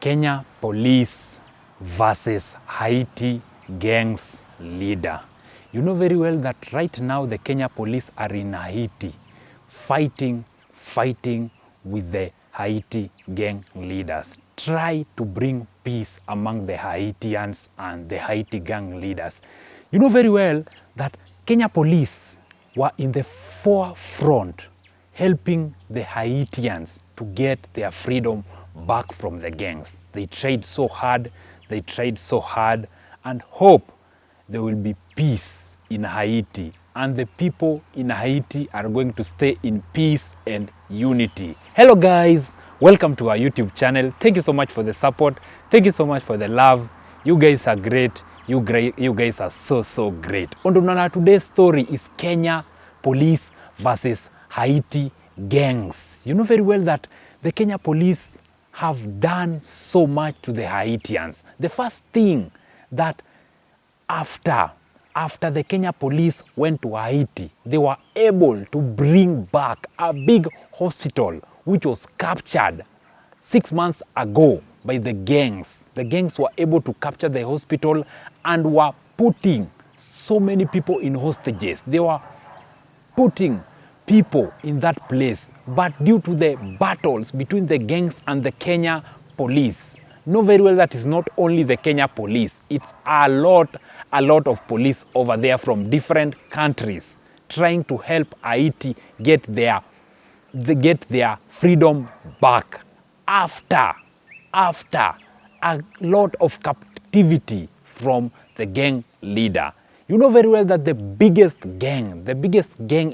Kenya police versus Haiti gangs leader. You know very well that right now the Kenya police are in Haiti fighting with the Haiti gang leaders. Try to bring peace among the Haitians and the Haiti gang leaders. You know very well that Kenya police were in the forefront helping the Haitians to get their freedom back from the gangs. They tried so hard, and hope there will be peace in Haiti. And the people in Haiti are going to stay in peace and unity. Hello guys, welcome to our YouTube channel. Thank you so much for the support. Thank you so much for the love. You guys are great. You guys are so great. And today's story is Kenya police versus Haiti gangs. You know very well that the Kenya police have done so much to the Haitians. The first thing that after the Kenya police went to Haiti, they were able to bring back a big hospital which was captured 6 months ago by the gangs. The gangs were able to capture the hospital and were putting so many people in hostages. They were putting people in that place, but due to the battles between the gangs and the Kenya police, know very well that is not only the Kenya police, it's a lot of police over there from different countries trying to help Haiti get their freedom back after a lot of captivity from the gang leader. You know very well that the biggest gang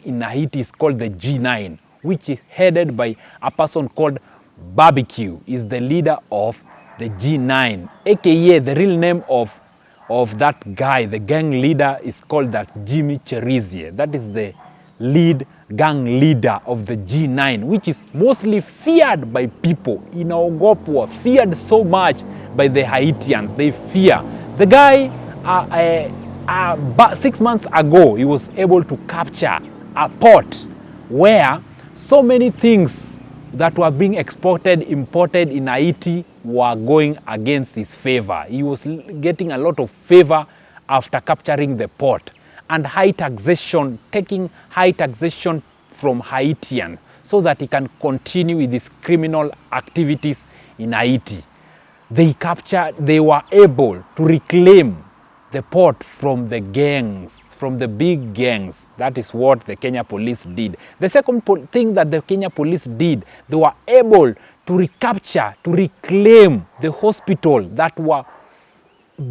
in Haiti is called the G9, which is headed by a person called Barbecue. Is the leader of the G9, aka the real name of that guy, the gang leader, is called that Jimmy Cherizier. That is the gang leader of the G9, which is mostly feared by people. Inaogopwa, feared so much by the Haitians. They fear. The guy, 6 months ago, he was able to capture a port where so many things that were being imported in Haiti were going against his favor. He was getting a lot of favor after capturing the port, and taking high taxation from Haitians so that he can continue with his criminal activities in Haiti. They were able to reclaim the port from the gangs, from the big gangs. That is what the Kenya police did. The second thing that the Kenya police did, they were able to reclaim the hospital that were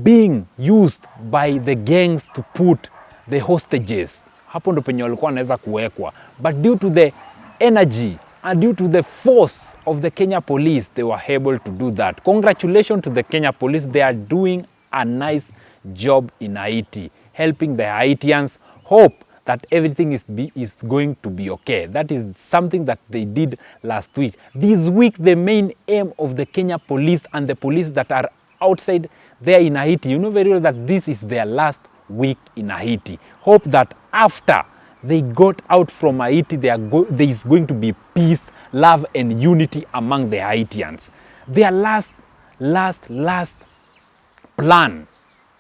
being used by the gangs to put the hostages. Hapo ndo penye walikuwa wanaweza kuwekwa. But due to the energy and due to the force of the Kenya police, they were able to do that. Congratulations to the Kenya police. They are doing a nice job in Haiti, helping the Haitians. Hope that everything is going to be okay. That is something that they did last week. This week, the main aim of the Kenya police and the police that are outside there in Haiti, you know very well that this is their last week in Haiti. Hope that after they got out from Haiti, there is going to be peace, love, and unity among the Haitians. Their last plan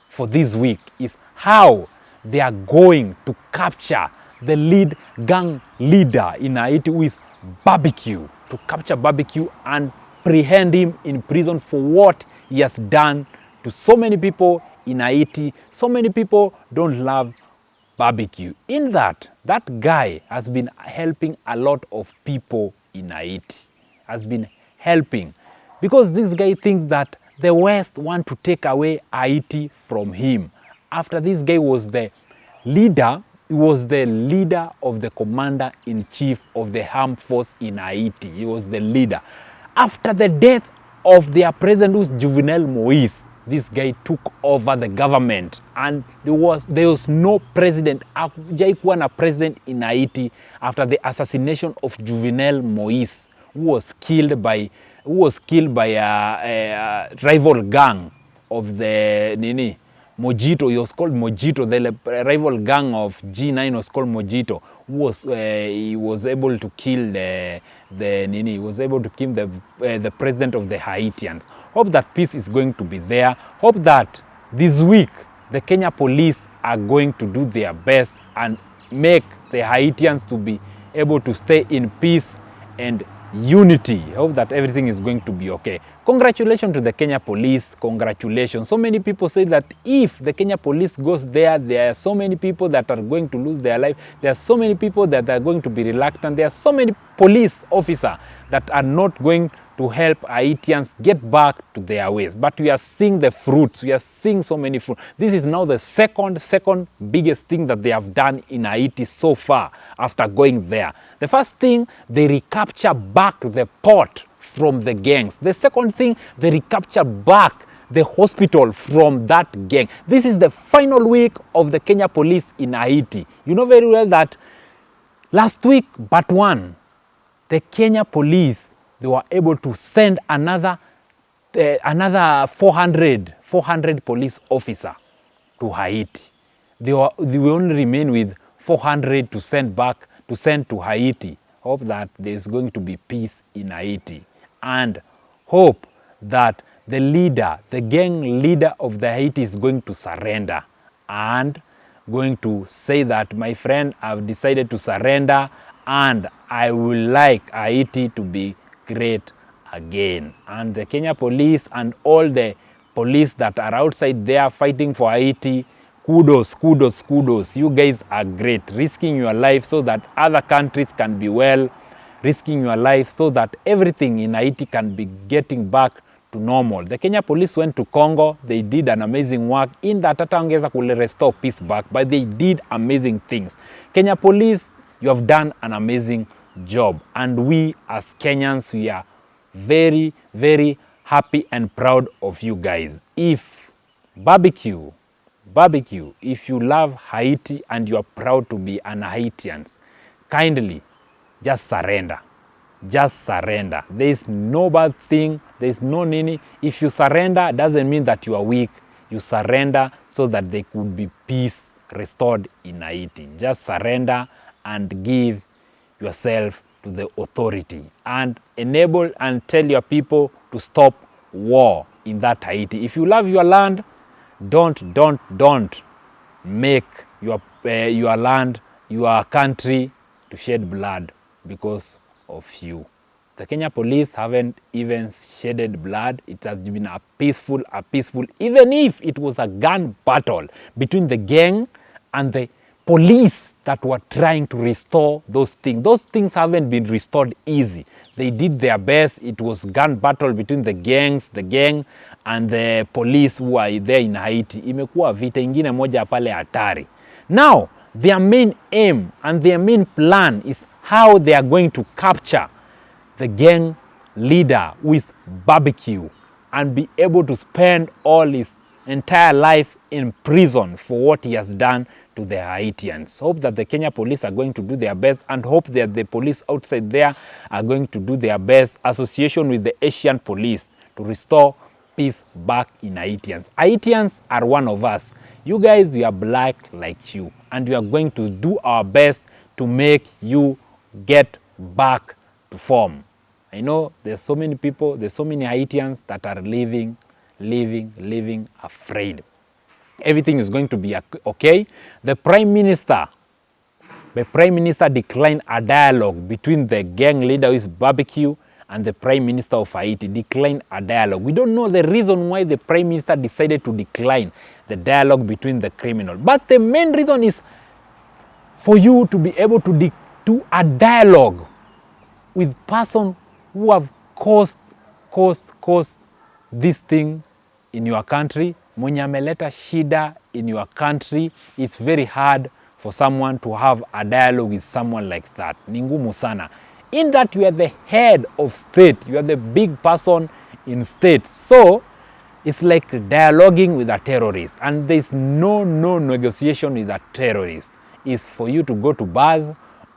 for this week is how they are going to capture the gang leader in Haiti, who is Barbecue, to capture Barbecue and apprehend him in prison for what he has done to so many people in Haiti. So many people don't love Barbecue. In that guy has been helping a lot of people in Haiti, has been helping, because this guy thinks that the West want to take away Haiti from him. After this guy was the leader, he was the leader of the commander-in-chief of the armed force in Haiti. He was the leader. After the death of their president, who's Juvenal Moise, this guy took over the government, and there was no president, hakujaikuwa na president in Haiti after the assassination of Juvenal Moise, who was killed by a rival gang of the Mojito. He was called Mojito. The rival gang of G9 was called Mojito. He was able to kill the president of the Haitians. Hope that peace is going to be there. Hope that this week the Kenya police are going to do their best and make the Haitians to be able to stay in peace and unity. I hope that everything is going to be okay. Congratulations to the Kenya police. Congratulations. So many people say that if the Kenya police goes there, there are so many people that are going to lose their life. There are so many people that are going to be reluctant. There are so many police officers that are not going to help Haitians get back to their ways. But we are seeing the fruits. We are seeing so many fruits. This is now the second biggest thing that they have done in Haiti so far after going there. The first thing, they recapture back the port from the gangs. The second thing, they recapture back the hospital from that gang. This is the final week of the Kenya police in Haiti. You know very well that last week, but one, the Kenya police, they were able to send another 400 police officers to Haiti. They will only remain with 400 to send to Haiti. Hope that there is going to be peace in Haiti. And hope that the gang leader of the Haiti is going to surrender and going to say that, my friend, I've decided to surrender and I would like Haiti to be great again. And the Kenya police and all the police that are outside there fighting for Haiti, kudos, kudos, kudos. You guys are great, risking your life so that other countries can be well, risking your life so that everything in Haiti can be getting back to normal. The Kenya police went to Congo. They did an amazing work in that hatangeza kule restore peace back, but they did amazing things. Kenya police, you have done an amazing job, and we as Kenyans, we are very, very happy and proud of you guys. If barbecue, if you love Haiti and you are proud to be an Haitian, kindly just surrender. Just surrender. There is no bad thing. There is no nini. If you surrender, doesn't mean that you are weak. You surrender so that there could be peace restored in Haiti. Just surrender and give yourself to the authority and enable and tell your people to stop war in that Haiti. If you love your land, don't make your land, your country to shed blood because of you. The Kenya police haven't even shedded blood. It has been a peaceful, even if it was a gun battle between the gang and the police that were trying to restore those things. Those things haven't been restored easy. They did their best. It was gun battle between the gang and the police who are there in Haiti. Imekuwa vita ingine moja pale hatari. Now, their main aim and their main plan is how they are going to capture the gang leader who is barbecue and be able to spend all his entire life in prison for what he has done to the Haitians. Hope that the Kenya police are going to do their best, and hope that the police outside there are going to do their best, association with the Asian police, to restore peace back in Haitians. Haitians are one of us. You guys, we are black like you, and we are going to do our best to make you get back to form. I know there's so many people, there's so many Haitians that are living afraid. Everything is going to be okay. The Prime Minister declined a dialogue between the gang leader who is barbecue and the Prime Minister of Haiti. Declined a dialogue. We don't know the reason why the Prime Minister decided to decline the dialogue between the criminal. But the main reason is for you to be able to do a dialogue with person who have caused this thing in your country. Mwenye ameleta shida in your country. It's very hard for someone to have a dialogue with someone like that. Ni ngumu sana. In that you are the head of state. You are the big person in state. So it's like dialoguing with a terrorist. And there's no negotiation with a terrorist. It's for you to go to bars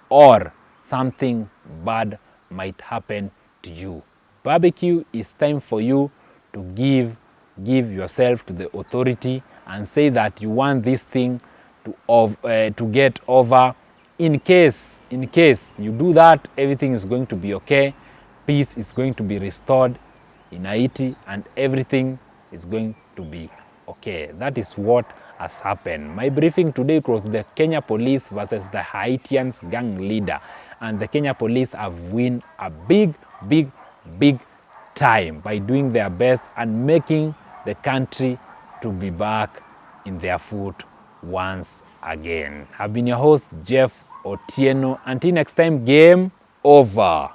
or something bad might happen to you. Barbecue, is time for you to give yourself to the authority and say that you want this thing to get over. In case you do that, everything is going to be okay. Peace is going to be restored in Haiti and everything is going to be okay. That is what has happened. My briefing today was the Kenya police versus the Haitians gang leader, and the Kenya police have won a big time by doing their best and making the country to be back in their foot once again. I've been your host, Jeff Otieno. Until next time, game over.